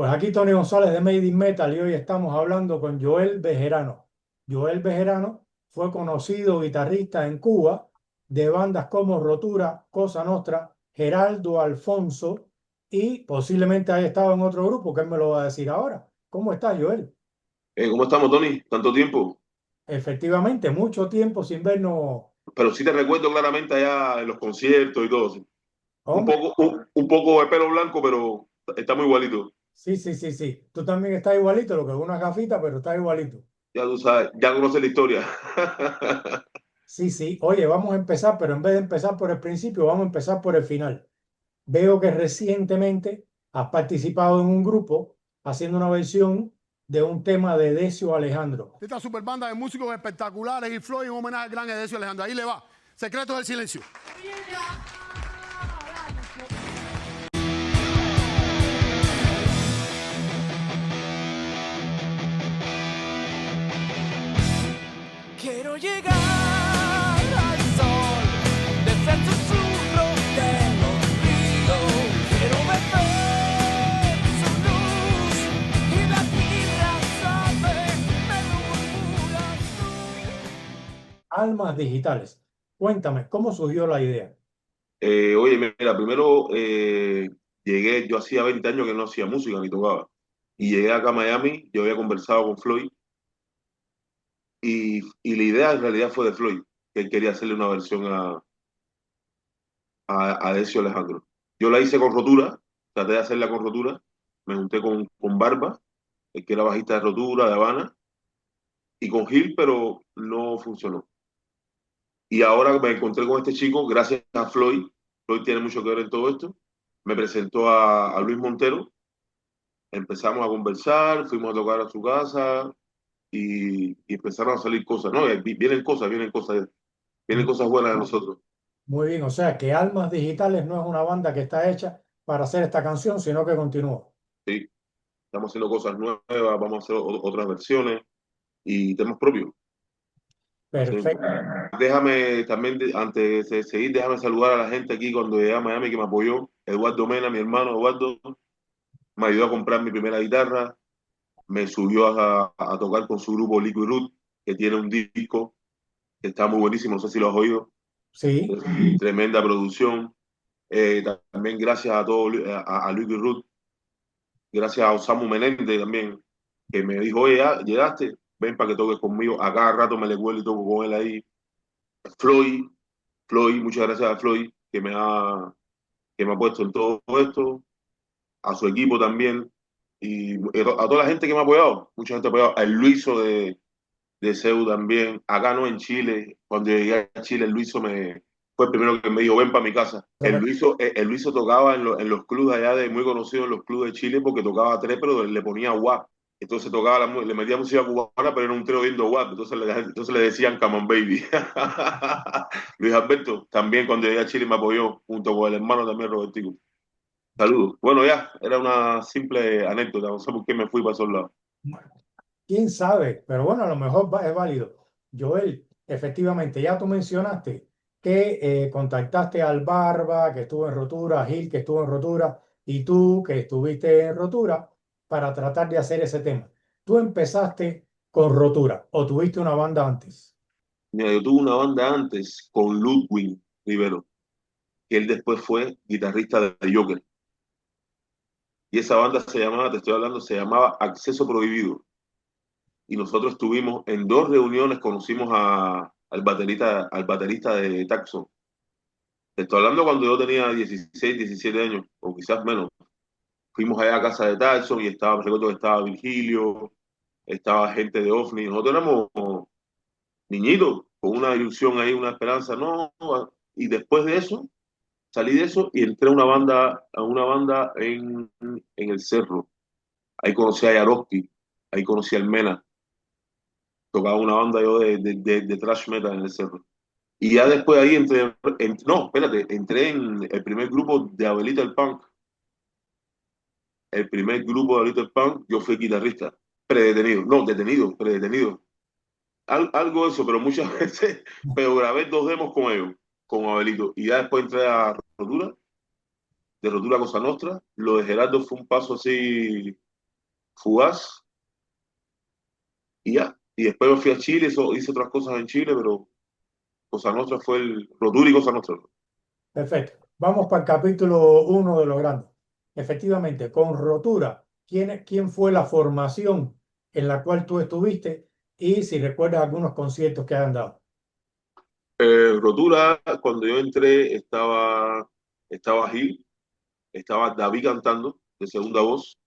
Pues aquí Tony González de Made in Metal y hoy estamos hablando con Joel Bejerano. Joel Bejerano fue conocido guitarrista en Cuba de bandas como Rotura, Cosa Nostra, Geraldo Alfonso y posiblemente haya estado en otro grupo que él me lo va a decir ahora. ¿Cómo estás, Joel? ¿Cómo estamos, Tony? Tanto tiempo. Efectivamente, mucho tiempo sin vernos. Pero sí te recuerdo claramente allá en los conciertos y todo. Sí. Un Hombre, poco, un poco de pelo blanco, pero está muy igualito. sí, sí, sí, sí. Tú también estás igualito, lo que es una gafita, pero estás igualito. Ya tú sabes, ya conoces la historia. Sí, sí. Oye, vamos a empezar, pero en vez de empezar por el principio, vamos a empezar por el final. Veo que recientemente has participado en un grupo haciendo una versión de un tema de Decio Alejandro. Esta super banda de músicos espectaculares y Floyd en homenaje al gran Edesio Alejandro. Ahí le va. Secretos del silencio. Quiero llegar al sol, desde el susurro de los ríos. Quiero beber su luz y la tierra sabe, me murmuras tú. Almas digitales. Cuéntame, ¿cómo surgió la idea? Oye, mira, primero llegué, yo hacía 20 años que no hacía música ni tocaba. Y llegué acá a Miami, yo había conversado con Floyd y la idea en realidad fue de Floyd, que él quería hacerle una versión a Decio Alejandro. Yo la hice con Rotura, traté de hacerla con Rotura, me junté con Barba, el que era bajista de Rotura, de Habana, y con Gil, pero no funcionó. Y ahora me encontré con este chico, gracias a Floyd. Floyd tiene mucho que ver en todo esto. Me presentó a Luis Montero, empezamos a conversar, fuimos a tocar a su casa y empezaron a salir cosas. No, vienen cosas buenas de nosotros. Muy bien, o sea que Almas Digitales no es una banda que está hecha para hacer esta canción, sino que continúa. Sí, estamos haciendo cosas nuevas, vamos a hacer otras versiones y temas propios. Sí. Perfecto. Déjame también, antes de seguir, déjame saludar a la gente aquí cuando llegué a Miami que me apoyó. Eduardo Mena, mi hermano Eduardo, me ayudó a comprar mi primera guitarra, me subió a tocar con su grupo Liquid Root, que tiene un disco que está muy buenísimo, no sé si lo has oído. Sí, Tremenda producción. También gracias a todo a Liquid Root, gracias a Osamu Menéndez también, que me dijo, oye, ya llegaste, ven para que toques conmigo. A cada rato me le cuelo y toco con él ahí. Floyd, Floyd, muchas gracias a Floyd que me ha puesto en todo esto, a su equipo también, y a toda la gente que me ha apoyado, mucha gente ha apoyado, a el Luiso de CEU también, acá no en Chile, cuando llegué a Chile, el Luiso fue el primero que me dijo, ven para mi casa. El Luiso tocaba en los clubes allá, muy conocido en los clubes de Chile, porque tocaba tres, pero le ponía guap. Entonces le metía música cubana, pero era un trío viendo guap. Entonces le decían Come on Baby. Luis Alberto también cuando llegué a Chile me apoyó, junto con el hermano también Robertico. Saludos. Bueno, ya, era una simple anécdota, no sé por qué me fui para esos lados. quién sabe, pero bueno, a lo mejor es válido. Joel, efectivamente, ya tú mencionaste que contactaste al Barba, que estuvo en rotura, a Gil, que estuvo en rotura, y tú, que estuviste en rotura, para tratar de hacer ese tema. Tú empezaste con rotura, o tuviste una banda antes. Mira, yo tuve una banda antes con Ludwig Rivero, que él después fue guitarrista de Joker. Y esa banda se llamaba, te estoy hablando, se llamaba Acceso Prohibido. Y nosotros estuvimos en dos reuniones, conocimos al baterista de Taxon. Te estoy hablando cuando yo tenía 16, 17 años, o quizás menos. Fuimos allá a casa de Taxon y recuerdo que estaba Virgilio, estaba gente de OVNI. Nosotros éramos niñitos, con una ilusión ahí, una esperanza. No, y después de eso, salí de eso y entré a una banda en el Cerro. Ahí conocí a Yaroski, ahí conocí a Almena, tocaba una banda yo de thrash metal en el Cerro. Y ya después ahí no, espérate, entré en el primer grupo de Abelita el Punk. El primer grupo de Abelita el Punk, yo fui guitarrista, predetenido, no, detenido, predetenido. Algo de eso, pero muchas veces, pero grabé dos demos con ellos, con Abelito. Y ya después entré a Rotura, de Rotura Cosa Nostra. Lo de Gerardo fue un paso así, Fugaz y ya. Y después me fui a Chile, hice otras cosas en Chile, pero Cosa Nostra fue el Rotura y Cosa Nostra. Perfecto. Vamos para el capítulo 1 de lo grande. Efectivamente, con Rotura, ¿quién fue la formación en la cual tú estuviste? Y si recuerdas algunos conciertos que han dado. Rotura, cuando yo entré, estaba Gil, estaba David cantando de segunda voz,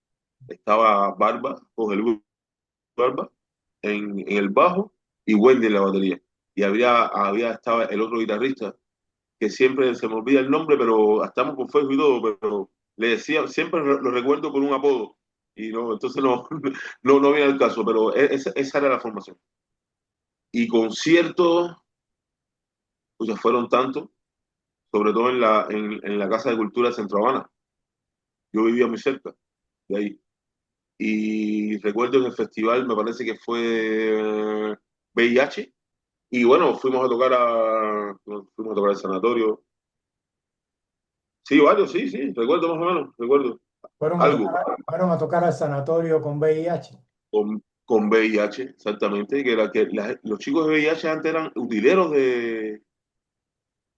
estaba Barba, José Luis Barba, en el bajo y Wendy en la batería. Y estaba el otro guitarrista, que siempre se me olvida el nombre, pero estamos por Facebook y todo, pero le decía, siempre lo recuerdo con un apodo. Y no, entonces no, no viene al caso, pero esa era la formación. Y conciertos, pues ya fueron tantos, sobre todo en la Casa de Cultura de Centro Habana. Yo vivía muy cerca de ahí. Y recuerdo en el festival, me parece que fue VIH, y bueno, fuimos a tocar al sanatorio. Sí, varios, sí, sí, recuerdo más o menos, recuerdo Fueron a algo fueron a tocar al sanatorio con VIH. con VIH, exactamente, que era que los chicos de VIH antes eran utileros de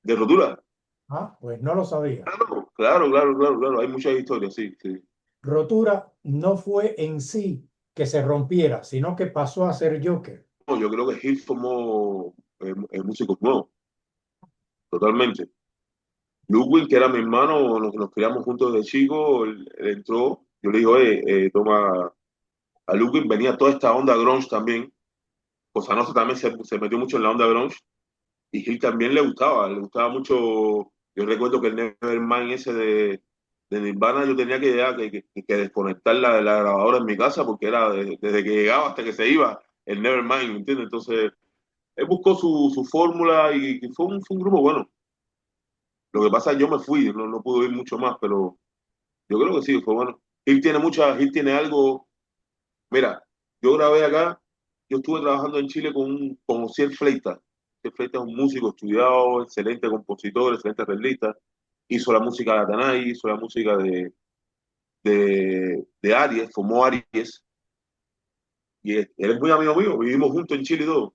rotura. Ah, pues no lo sabía. Claro, claro, claro, claro, claro, hay muchas historias, sí, sí. Rotura no fue en sí que se rompiera, sino que pasó a ser Joker. No, yo creo que Gil formó músicos nuevos, totalmente. Ludwig, que era mi hermano, nos criamos juntos desde chico, él entró, yo le dije, oye, toma, a Ludwig venía toda esta onda grunge también, Cosa Nostra también se metió mucho en la onda grunge, y Gil también le gustaba mucho, yo recuerdo que el Nevermind ese de Nirvana, yo tenía que desconectar la grabadora en mi casa, porque era desde que llegaba hasta que se iba, el Nevermind, ¿me entiendes? Entonces, él buscó su fórmula y fue un grupo bueno. Lo que pasa es que yo me fui, no pude ir mucho más, pero yo creo que sí, fue bueno. Gil tiene algo. Mira, yo grabé acá, yo estuve trabajando en Chile con Ociel Fleitas. Ociel Fleitas es un músico estudiado, excelente compositor, excelente arreglista. Hizo la música de Atanay, hizo la música de Aries, formó Aries, y él es muy amigo mío, vivimos juntos en Chile y todo.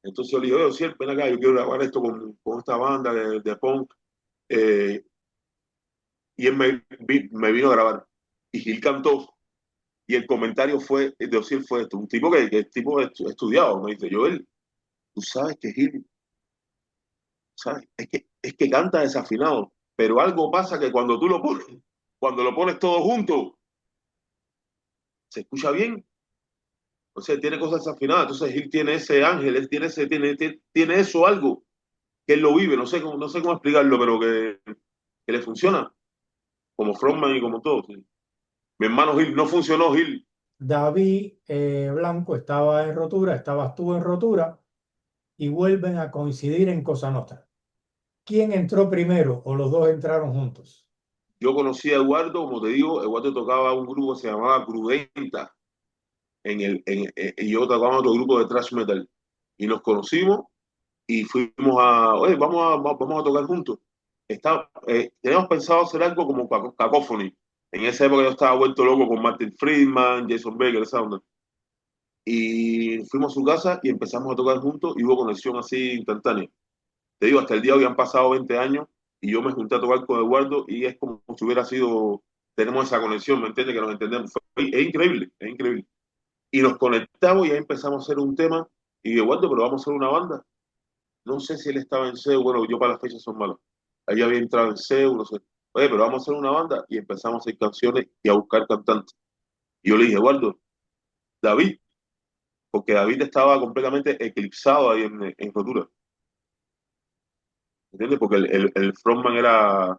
Entonces yo le dije, oye, Ociel, ven acá, yo quiero grabar esto con esta banda de punk. Eh, y él me vino a grabar. Y Gil cantó. Y el comentario de Osiel fue esto, un tipo que es tipo estudiado, me dice, Joel, tú sabes que Gil, ¿sabes? Es que canta desafinado, pero algo pasa que cuando lo pones todo junto, se escucha bien. O sea, tiene cosas desafinadas. Entonces Gil tiene ese ángel, él tiene eso, algo, que él lo vive, no sé cómo explicarlo, pero que le funciona, como frontman y como todo. Sí. Mi hermano Gil, no funcionó Gil. David Blanco estaba en Rotura, estabas tú en Rotura y vuelven a coincidir en Cosa Nostra. ¿Quién entró primero o los dos entraron juntos? Yo conocí a Eduardo, como te digo, Eduardo tocaba un grupo que se llamaba Crudenta, y yo tocaba otro grupo de thrash metal. Y nos conocimos y fuimos oye, vamos a tocar juntos. Teníamos pensado hacer algo como Cacophony. En esa época yo estaba vuelto loco con Martin Friedman, Jason Baker, esa onda. Y fuimos a su casa y empezamos a tocar juntos y hubo conexión así instantánea. Te digo, hasta el día de hoy han pasado 20 años y yo me junté a tocar con Eduardo y es como si hubiera sido, tenemos esa conexión, ¿me entiendes? Que nos entendemos. Es increíble, es increíble. Y nos conectamos y ahí empezamos a hacer un tema y Eduardo, pero vamos a hacer una banda. No sé si él estaba en CEU, bueno, yo para las fechas son malas. Ahí había entrado en CEU, no sé. Oye, pero vamos a hacer una banda y empezamos a hacer canciones y a buscar cantantes. Y yo le dije, Eduardo, David, porque David estaba completamente eclipsado ahí en Rotura, ¿entiendes? Porque el frontman era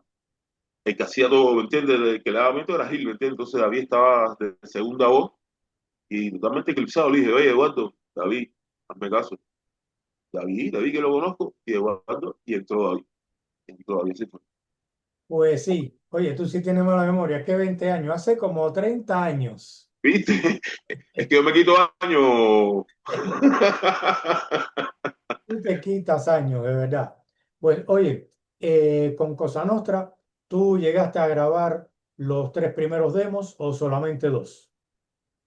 el que hacía todo, ¿me entiendes? El que le daba miedo era Gil, ¿me entiendes? Entonces David estaba de segunda voz y totalmente eclipsado. Le dije, oye, Eduardo, David, hazme caso. David que lo conozco, y Eduardo, y entró David. Entró David, sí fue. Pues sí, oye, tú sí tienes mala memoria, ¿qué 20 años? Hace como 30 años. ¿Viste? Es que yo me quito años. Tú te quitas años, de verdad. Pues oye, con Cosa Nostra, ¿tú llegaste a grabar los tres primeros demos o solamente dos?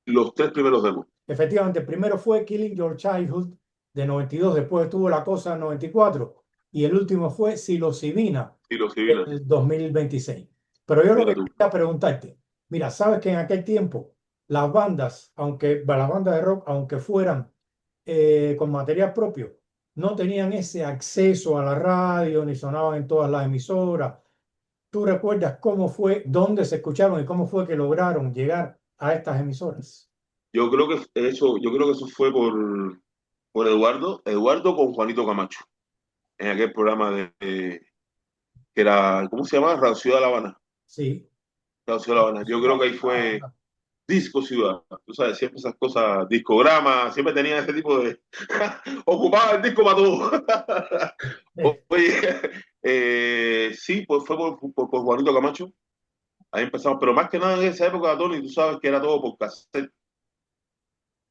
Los tres primeros demos. Efectivamente, el primero fue Killing Your Childhood de 92, después estuvo La Cosa en 94 y el último fue Psilocibina Y los Divina. del 2026. Pero yo lo Mira que tú. quería preguntarte, mira, sabes que en aquel tiempo las bandas, las bandas de rock, aunque fueran con material propio, no tenían ese acceso a la radio ni sonaban en todas las emisoras. ¿Tú recuerdas cómo fue, dónde se escucharon y cómo fue que lograron llegar a estas emisoras? Yo creo que eso fue por Eduardo con Juanito Camacho, en aquel programa que era, ¿cómo se llama? Radio Ciudad de La Habana. Sí. Radio Ciudad de La Habana. Yo creo que ahí fue Disco Ciudad. Tú sabes, siempre esas cosas, discogramas, siempre tenían ese tipo de... Ocupaba el disco para todo. Oye, sí, pues fue por Juanito Camacho. Ahí empezamos, pero más que nada en esa época, Tony, tú sabes que era todo por cassette.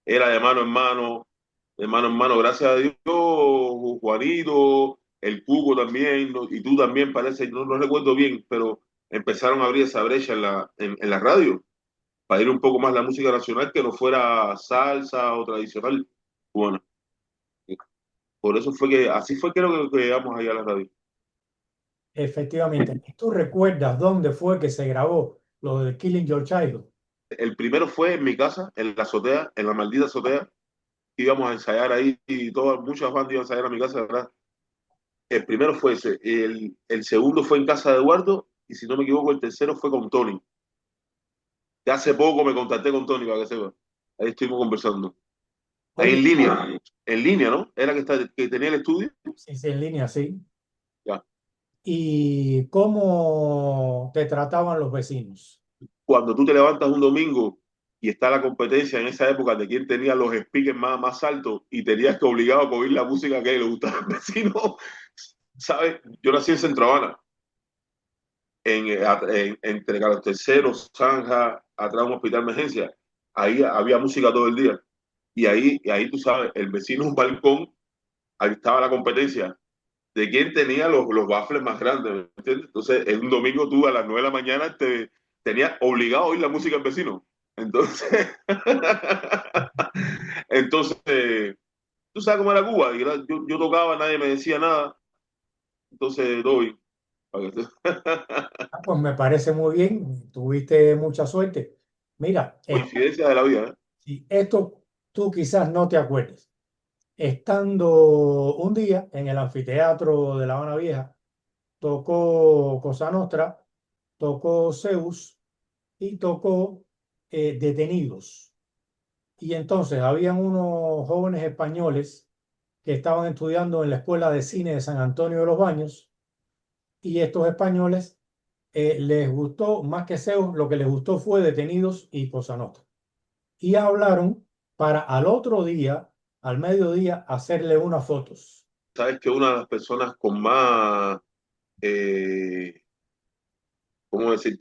Era de mano en mano, gracias a Dios, Juanito, el Cuco también, y tú también parece, no lo recuerdo bien, pero empezaron a abrir esa brecha en la radio, para ir un poco más la música nacional que no fuera salsa o tradicional cubana. Por eso fue que, así fue creo que llegamos ahí a la radio. Efectivamente. ¿Y tú recuerdas dónde fue que se grabó lo de Killing Your Child? El primero fue en mi casa, en la azotea, en la maldita azotea, íbamos a ensayar ahí y todas, muchas bandas iban a ensayar a mi casa, ¿verdad? El primero fue ese, el segundo fue en casa de Eduardo y si no me equivoco el tercero fue con Tony. Que hace poco me contacté con Tony para que sepa. Ahí estuvimos conversando. Ahí Oye, en línea, ¿no? Era que tenía el estudio. sí, sí, en línea, sí. Ya. ¿Y cómo te trataban los vecinos? Cuando tú te levantas un domingo y está la competencia en esa época de quién tenía los speakers más altos y tenías que obligado a oír la música que le gustaba al vecino, ¿sabes? Yo nací en Centro Habana, entre Carlos III, Zanja, atrás de un hospital de emergencia. Ahí había música todo el día. Y ahí tú sabes, el vecino un balcón, ahí estaba la competencia de quién tenía los baffles más grandes, ¿me entiendes? Entonces, en un domingo tú a las 9 de la mañana te tenías obligado a oír la música del vecino. Entonces, entonces, tú sabes cómo era Cuba. Yo tocaba, nadie me decía nada. Entonces, doy. Ah, pues me parece muy bien, tuviste mucha suerte. Mira, Coincidencia de la vida, ¿eh? si esto tú quizás no te acuerdes. Estando un día en el anfiteatro de La Habana Vieja, tocó Cosa Nostra, tocó Zeus y tocó Detenidos. Y entonces habían unos jóvenes españoles que estaban estudiando en la Escuela de Cine de San Antonio de los Baños y estos españoles les gustó, más que Zeus, lo que les gustó fue Detenidos y Cosa Nostra. Y hablaron para al otro día, al mediodía, hacerle unas fotos. Sabes que una de las personas con más, eh, ¿cómo decir?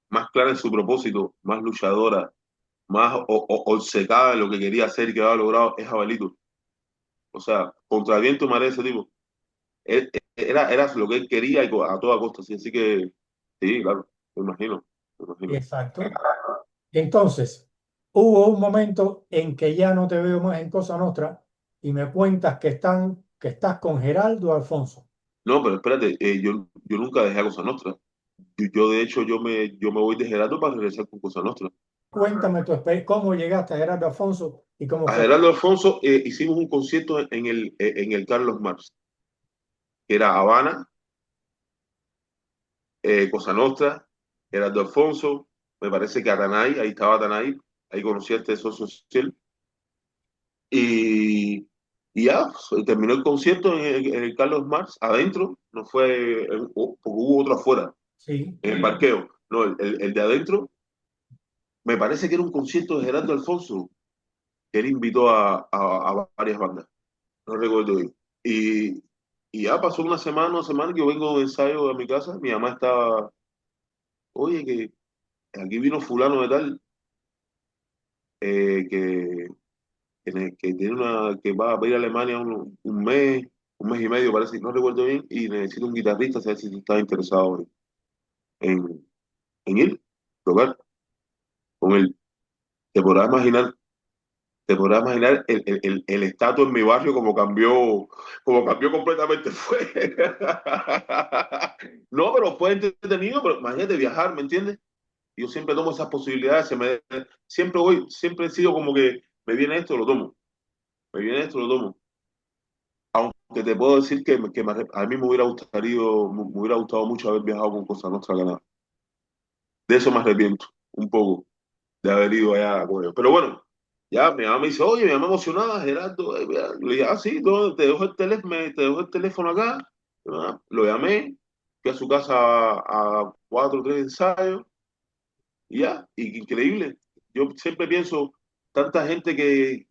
Más clara en su propósito, más luchadora, más obcecada en lo que quería hacer y que había logrado es Abelito. O sea, contra viento y marea ese tipo. Era lo que él quería y a toda costa. Sí. Así que, sí, claro, me imagino, me imagino. Exacto. Entonces, hubo un momento en que ya no te veo más en Cosa Nostra y me cuentas que estás con Geraldo Alfonso. No, pero espérate, yo nunca dejé a Cosa Nostra. De hecho, yo me voy de Gerardo para regresar con Cosa Nostra. Cuéntame tu experiencia, cómo llegaste a Geraldo Alfonso y cómo A fue. Gerardo Alfonso hicimos un concierto en el Carlos Marx, que era Habana, Cosa Nostra, Gerardo Alfonso, me parece que Atanay, ahí estaba Atanay, ahí conocí a este socio social. Y, y ya, pues, terminó el concierto en el Carlos Marx, adentro, no fue, porque hubo otro afuera, Sí, en el parqueo. No, el de adentro, me parece que era un concierto de Gerardo Alfonso, que él invitó a varias bandas, no recuerdo bien. Y, y ya pasó una semana que yo vengo de ensayo a mi casa, mi mamá estaba, oye, que aquí vino fulano de tal, que que tiene que va a ir a Alemania un mes y medio, parece, no recuerdo bien, y necesita un guitarrista, a ver si tú estás interesado en ir, tocar con él. te podrás imaginar el estatus en mi barrio como cambió completamente fue. No, pero fue entretenido, pero imagínate viajar, ¿me entiendes? Yo siempre tomo esas posibilidades, siempre he sido como que me viene esto, lo tomo, me viene esto, lo tomo. Aunque te puedo decir a mí me hubiera gustado mucho haber viajado con Cosa Nostra a Canadá. De eso me arrepiento, un poco, de haber ido allá con ellos. Pero bueno, ya mi mamá me dice, oye, mi mamá emocionada, Gerardo, mira". Le dije, ah, sí, ¿dónde? Te dejo el teléfono acá. Ah, lo llamé, fui a su casa a 4 o 3 ensayos, y ya, y increíble. Yo siempre pienso, tanta gente que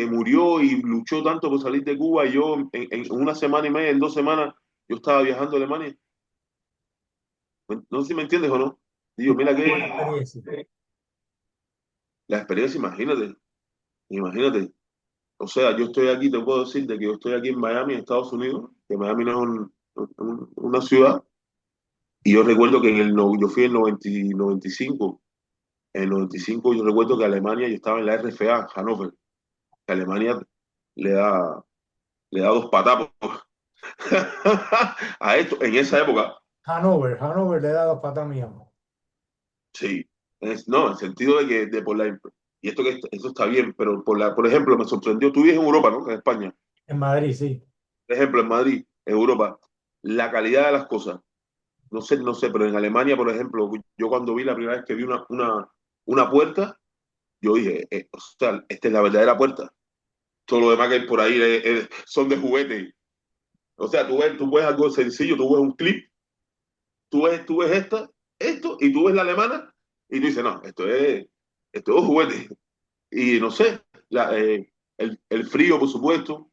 murió y luchó tanto por salir de Cuba, y yo en una semana y media, en 2 semanas, yo estaba viajando a Alemania. No sé si me entiendes o no. Digo, ¿Y mira cómo que fue la experiencia? la experiencia, imagínate. O sea, yo estoy aquí, te puedo decir de que yo estoy aquí en Miami, Estados Unidos, que Miami no es una ciudad, y yo recuerdo que yo fui en 95. En el 95 yo recuerdo que Alemania, yo estaba en la RFA, Hannover, que Alemania le da, le da dos patapos a esto, en esa época. Hanover le da dos patas a mi amo. Sí, no, en el sentido de que y esto está bien, pero por ejemplo, me sorprendió, tú vives en Europa, ¿no? En España. En Madrid, sí. Por ejemplo, en Madrid, en Europa, la calidad de las cosas, no sé, pero en Alemania, por ejemplo, yo cuando vi la primera vez que vi una puerta, yo dije, o sea, esta es la verdadera puerta. Todo lo demás que hay por ahí son de juguete. O sea, tú ves algo sencillo, tú ves un clip, tú ves esto, y tú ves la alemana, y tú dices, no, esto es un juguete. Y no sé, el frío, por supuesto,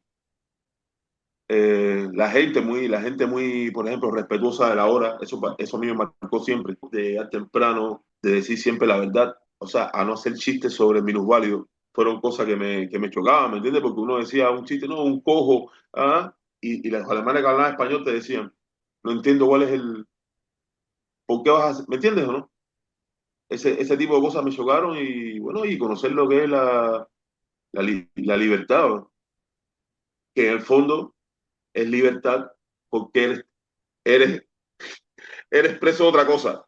la gente muy, por ejemplo, respetuosa de la hora, eso a mí me marcó siempre, de llegar temprano, de decir siempre la verdad, o sea, a no hacer chistes sobre minusválidos, fueron cosas que me chocaban, ¿me entiendes? Porque uno decía un chiste, no, un cojo, ¿ah? Y los alemanes que hablaban español te decían, no entiendo cuál es ¿por qué vas a hacer? ¿Me entiendes o no? Ese tipo de cosas me chocaron, y bueno, y conocer lo que es la libertad, ¿no? Que en el fondo es libertad porque eres, eres preso de otra cosa,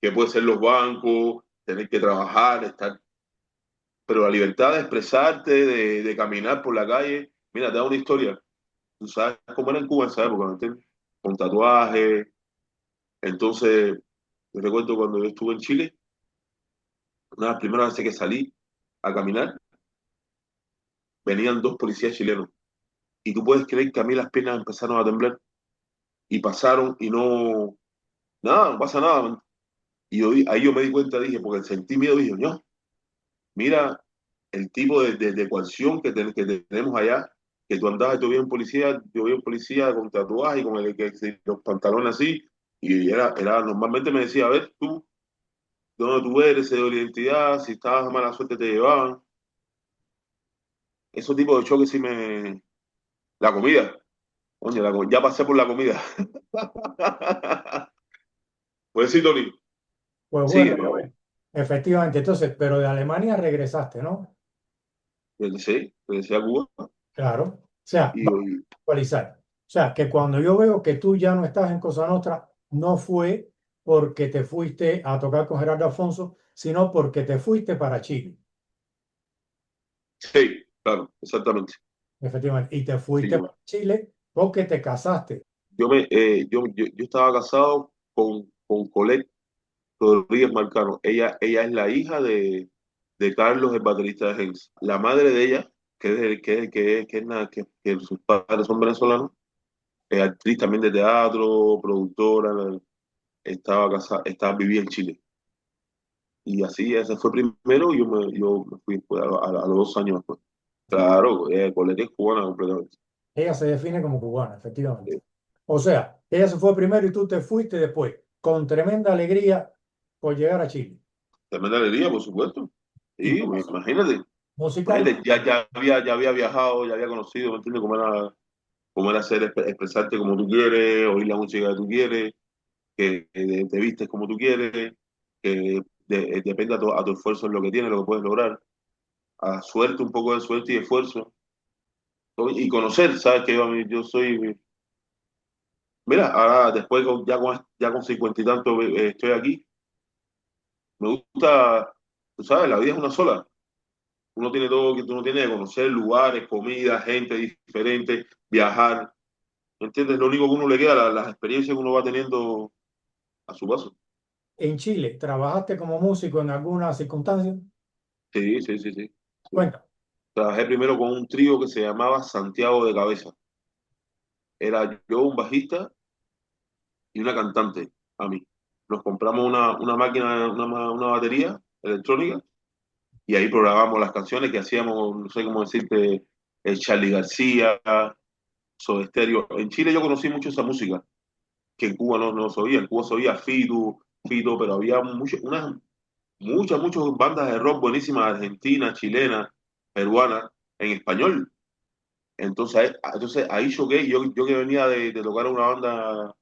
que puede ser los bancos, tener que trabajar, estar, pero la libertad de expresarte, de caminar por la calle. Mira, te da una historia. Tú sabes cómo era en Cuba en esa época, ¿me entiendes? Con tatuajes. Entonces, yo recuerdo cuando yo estuve en Chile, una de las primeras veces que salí a caminar, venían dos policías chilenos. Y tú puedes creer que a mí las piernas empezaron a temblar, y pasaron, y nada, no pasa nada, man. Y ahí yo me di cuenta, dije, porque sentí miedo, dije, no, mira el tipo de coacción que tenemos allá, que tú andabas, yo vi un policía con tatuaje y con los pantalones así, y normalmente me decía, a ver, tú, ¿de dónde tú eres? ¿De la identidad? Si estabas de mala suerte te llevaban. Esos tipos de choques sí me... La comida, coño, ya pasé por la comida. Pues sí, Tony, Pues bueno, sigue, mi amor. efectivamente. Entonces, pero de Alemania regresaste, ¿no? Regresé a Cuba, Claro. O sea, y, vamos y a actualizar. O sea, que cuando yo veo que tú ya no estás en Cosa Nostra, no fue porque te fuiste a tocar con Gerardo Alfonso, sino porque te fuiste para Chile, sí, claro, exactamente. efectivamente. Y te Sí, fuiste para Chile porque te casaste. yo estaba casado con Colette Rodríguez Marcano. Ella es la hija de Carlos, el baterista de Gens. La madre de ella, que sus padres son venezolanos, es actriz también de teatro, productora, vivía en Chile. Y así, ese fue primero, y yo me fui después, a los 2 años después. Claro, Colette es cubana completamente. Ella se define como cubana, efectivamente. O sea, ella se fue primero y tú te fuiste después, con tremenda alegría por llegar a Chile. Tremenda alegría, por supuesto. Y Sí, imagínate. Imagínate, musicalmente, ya había viajado, ya había conocido, ¿me entiendes? Cómo era expresarte como tú quieres, oír la música que tú quieres, que te vistes como tú quieres, que depende a tu esfuerzo en lo que tienes, lo que puedes lograr, a suerte, un poco de suerte y esfuerzo, y conocer, ¿sabes? Que yo soy, mira, ahora después ya con 50 y tanto estoy aquí, me gusta, tú sabes, la vida es una sola. Uno tiene todo que uno tiene que conocer lugares, comida, gente diferente, viajar. ¿Entiendes? Lo único que uno le queda, las experiencias que uno va teniendo a su paso. En Chile, ¿trabajaste como músico en alguna circunstancia? Sí, sí, sí, sí. Sí. Cuenta. Trabajé primero con un trío que se llamaba Santiago de Cabeza. Era yo, un bajista y una cantante, a mí. Nos compramos una máquina, una batería electrónica y ahí programamos las canciones que hacíamos, no sé cómo decirte, Charly García, Soda Stereo. En Chile yo conocí mucho esa música, que en Cuba no se oía. En Cuba se oía Fito, pero había muchas bandas de rock buenísimas, argentinas, chilenas, peruanas, en español. Entonces ahí choqué, yo que venía de tocar una banda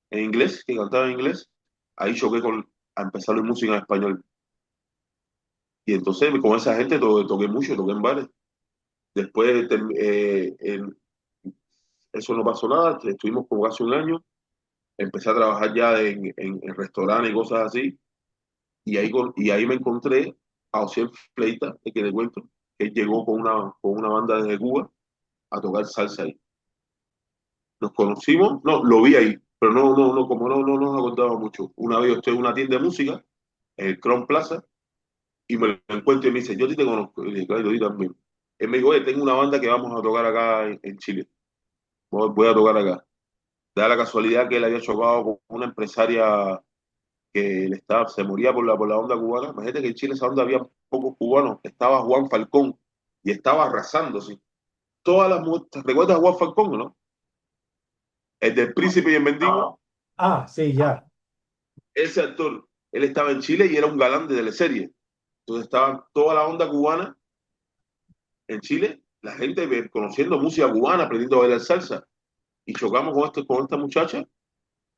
en inglés, que cantaba en inglés, ahí choqué a empezar la música en español. Y entonces con esa gente toqué mucho, toqué en bares. Después eso no pasó nada, estuvimos como casi un año, empecé a trabajar ya en restaurantes y cosas así, y ahí me encontré a Osiel Fleita, el que le cuento, que llegó con una banda desde Cuba a tocar salsa ahí. Nos conocimos, no, lo vi ahí, pero no, como no nos acordaba mucho. Una vez yo estoy en una tienda de música, en el Crown Plaza, y me lo encuentro y me dice, yo a ti te conozco. Y le dije, claro, yo a ti también. Él me dijo, oye, tengo una banda que vamos a tocar acá en Chile. Voy a tocar acá. Da la casualidad que él había chocado con una empresaria que se moría por la onda cubana. Imagínate que en Chile esa onda había pocos cubanos. Estaba Juan Falcón y estaba arrasando, sí. ¿Te recuerdas a Juan Falcón, no? El del Príncipe y el Mendigo. Ah, sí, ya. Ese actor, él estaba en Chile y era un galán de teleserie. Entonces estaba toda la onda cubana en Chile, la gente conociendo música cubana, aprendiendo a bailar salsa. Y chocamos con esta muchacha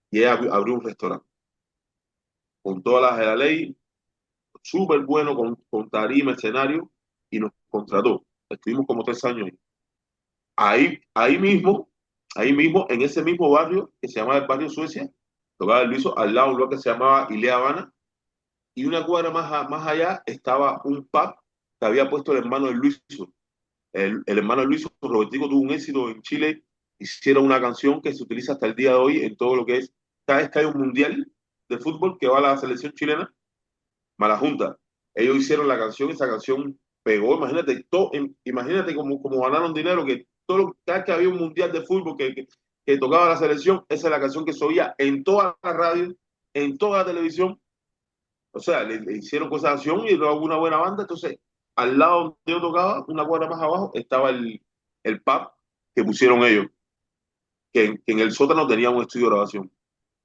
y ella abrió un restaurante con todas las de la ley, súper bueno, con tarima, escenario, y nos contrató. Estuvimos como 3 años ahí. Ahí mismo, en ese mismo barrio, que se llama el barrio Suecia, tocaba el Luiso, al lado un lugar que se llamaba Ilea Habana, y una cuadra más allá estaba un pub que había puesto el hermano de Luiso. El hermano de Luiso, Robertico, tuvo un éxito en Chile, hicieron una canción que se utiliza hasta el día de hoy en todo lo que es, cada vez que hay un mundial de fútbol que va a la selección chilena, mala junta. Ellos hicieron la canción, esa canción pegó, imagínate cómo ganaron dinero, que cada vez que había un mundial de fútbol que tocaba la selección, esa es la canción que se oía en toda la radio, en toda la televisión. O sea, le hicieron cosas de acción y luego una buena banda. Entonces, al lado donde yo tocaba, una cuadra más abajo, estaba el pub que pusieron ellos, que en el sótano tenía un estudio de grabación.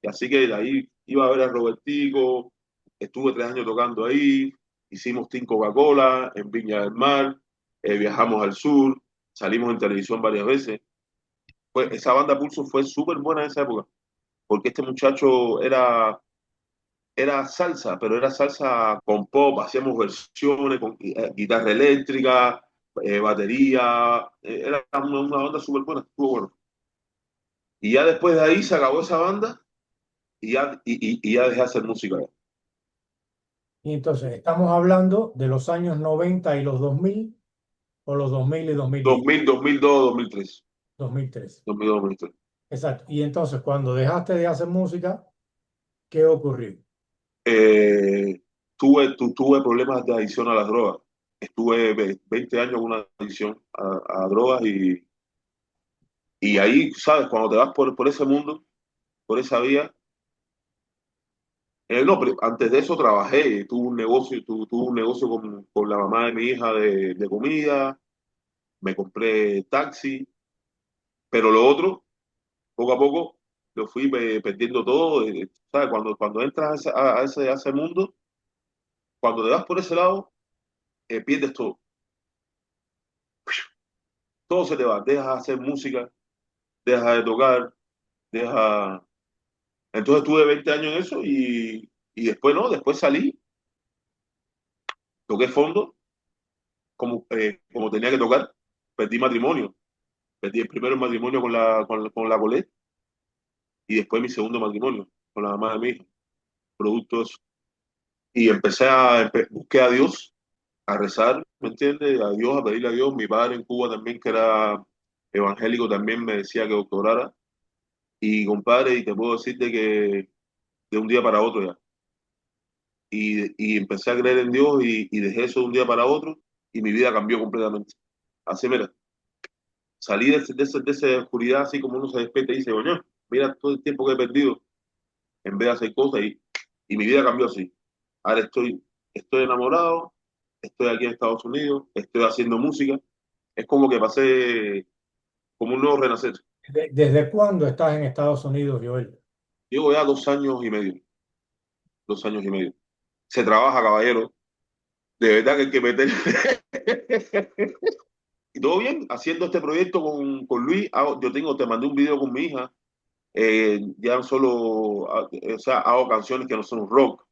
Y así que de ahí iba a ver a Robertico, estuve 3 años tocando ahí, hicimos Team Coca-Cola en Viña del Mar, viajamos al sur, salimos en televisión varias veces. Esa banda Pulso fue súper buena en esa época, porque este muchacho era salsa, pero era salsa con pop, hacíamos versiones con guitarra eléctrica, batería, era una banda súper buena, estuvo bueno. Y ya después de ahí se acabó esa banda y ya dejé de hacer música. Y entonces, ¿estamos hablando de los años 90 y los 2000 o los 2000 y 2010? 2000, 2002, 2003. 2003. 2002, 2003. Exacto. Y entonces, cuando dejaste de hacer música, ¿qué ocurrió? Tuve problemas de adicción a las drogas. Estuve 20 años con una adicción a drogas y ahí, ¿sabes? Cuando te vas por ese mundo, por esa vía. No, pero antes de eso trabajé, tuve un negocio con la mamá de mi hija de comida, me compré taxi, pero lo otro, poco a poco, lo fui perdiendo todo. ¿Sabes? Cuando entras a ese mundo, cuando te vas por ese lado, pierdes todo. Todo se te va. Dejas de hacer música, dejas de tocar, dejas. Entonces tuve 20 años en eso y después no, después salí. toqué fondo como tenía que tocar, perdí matrimonio, perdí el primero matrimonio con la Colette y después mi segundo matrimonio con la mamá de mi hija, producto de eso. Y busqué a Dios, a rezar, ¿me entiendes? A Dios, a pedirle a Dios. Mi padre en Cuba también, que era evangélico, también me decía que orara. Y compadre, y te puedo decir de un día para otro ya. Y empecé a creer en Dios y dejé eso de un día para otro y mi vida cambió completamente. Así, mira, salí de esa oscuridad, así como uno se despierta y dice, oye, mira todo el tiempo que he perdido en vez de hacer cosas y mi vida cambió así. Ahora estoy enamorado, estoy aquí en Estados Unidos, estoy haciendo música. Es como que pasé como un nuevo renacer. ¿Desde cuándo estás en Estados Unidos, Joel? Llevo ya 2 años y medio, 2 años y medio. Se trabaja, caballero. De verdad que hay que meter. Y todo bien, haciendo este proyecto con Luis. Te mandé un video con mi hija. Ya solo, o sea, hago canciones que no son rock,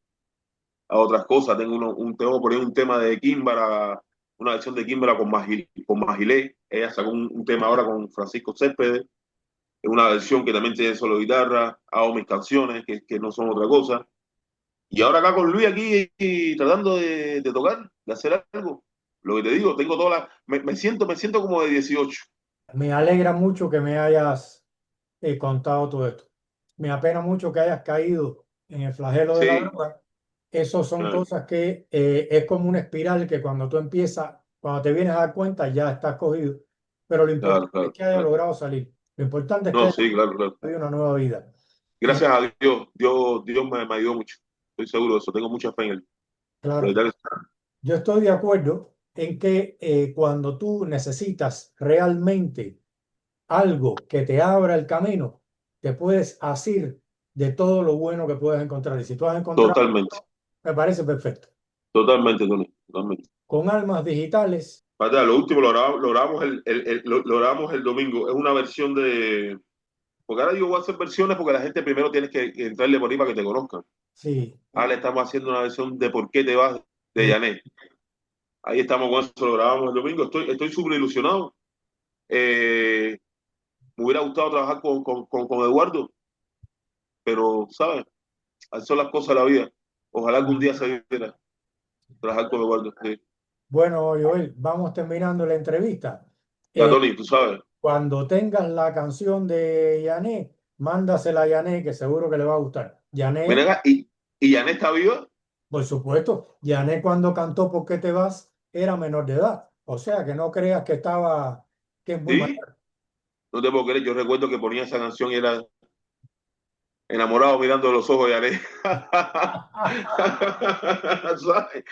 a otras cosas. Tengo por ahí un tema de Kimbara, una versión de Kimbara con Magilé. Ella sacó un tema ahora con Francisco Céspedes, una versión que también tiene solo guitarra. Hago mis canciones que no son otra cosa. Y ahora acá con Luis aquí y tratando de tocar, de hacer algo. Lo que te digo, tengo toda la... me siento como de 18. Me alegra mucho que me hayas contado todo esto. Me apena mucho que hayas caído en el flagelo de la Sí, droga. Esas son claro, cosas que es como una espiral que cuando tú empiezas, cuando te vienes a dar cuenta, ya estás cogido. Pero lo claro, importante es claro, que haya claro. logrado salir. Lo importante es que No, haya sí, claro, claro. vivido una nueva vida. Y Gracias a Dios, Dios me ayudó mucho. Estoy seguro de eso, tengo mucha fe en él. De claro, verdad yo estoy de acuerdo en que cuando tú necesitas realmente algo que te abra el camino, te puedes asir de todo lo bueno que puedes encontrar. Y si tú has encontrado, totalmente, me parece perfecto. totalmente, Tony, totalmente. Con almas digitales, Pata, lo último logramos el domingo. Es una versión de... Porque ahora yo voy a hacer versiones porque la gente primero tienes que entrarle por ahí para que te conozcan. sí, Ahora le estamos haciendo una versión de ¿Por qué te vas? De de- Yané. Ahí estamos con eso, lo grabamos el domingo. Estoy súper ilusionado. Me hubiera gustado trabajar con Eduardo, pero, ¿sabes? Así son las cosas de la vida. Ojalá algún día se diera trabajar con Eduardo. Sí. bueno, Joel, vamos terminando la entrevista. Ya, Eh, Tony, tú sabes. Cuando tengas la canción de Yané, mándasela a Yané, que seguro que le va a gustar. Ven Yané, acá, ¿y Yané está viva? por supuesto, Yané cuando cantó ¿Por qué te vas? Era menor de edad. O sea, que no creas que estaba, que es muy ¿Sí? mayor. No te puedo creer. Yo recuerdo que ponía esa canción y era enamorado mirando los ojos de Yané. ¿Sabes?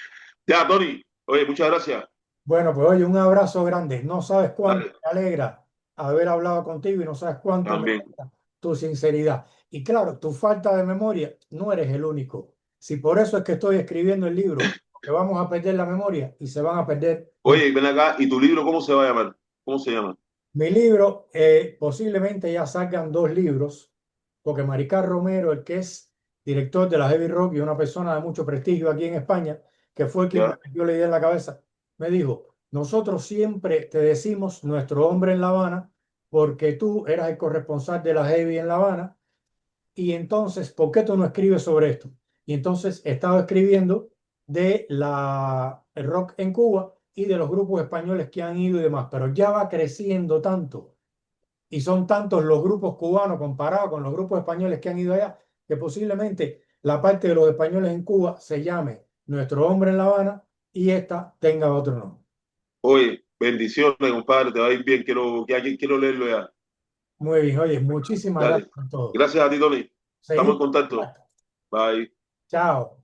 Ya, Tony. Oye, muchas gracias. Bueno, pues oye, un abrazo grande. No sabes cuánto Dale, me alegra haber hablado contigo y no sabes cuánto me también. alegra tu sinceridad. Y claro, tu falta de memoria, no eres el único. Si por eso es que estoy escribiendo el libro, que vamos a perder la memoria y se van a perder Oye, ven acá. ¿Y tu libro cómo se va a llamar? ¿Cómo se llama? mi libro. Posiblemente ya salgan dos libros, porque Maricar Romero, el que es director de la Heavy Rock y una persona de mucho prestigio aquí en España, que fue quien me Ya. metió la idea en la cabeza, me dijo, nosotros siempre te decimos nuestro hombre en La Habana, porque tú eras el corresponsal de la Heavy en La Habana, y entonces, ¿por qué tú no escribes sobre esto? Y entonces he estado escribiendo de el rock en Cuba y de los grupos españoles que han ido y demás, pero ya va creciendo tanto y son tantos los grupos cubanos comparados con los grupos españoles que han ido allá, que posiblemente la parte de los españoles en Cuba se llame Nuestro Hombre en La Habana y esta tenga otro nombre. Oye, bendiciones, compadre. Te va a ir bien. Quiero leerlo ya. Muy bien, oye, muchísimas Dale. gracias por todo. Gracias a ti, Tony. Estamos en Seguimos en contacto. contacto. Bye. Chao.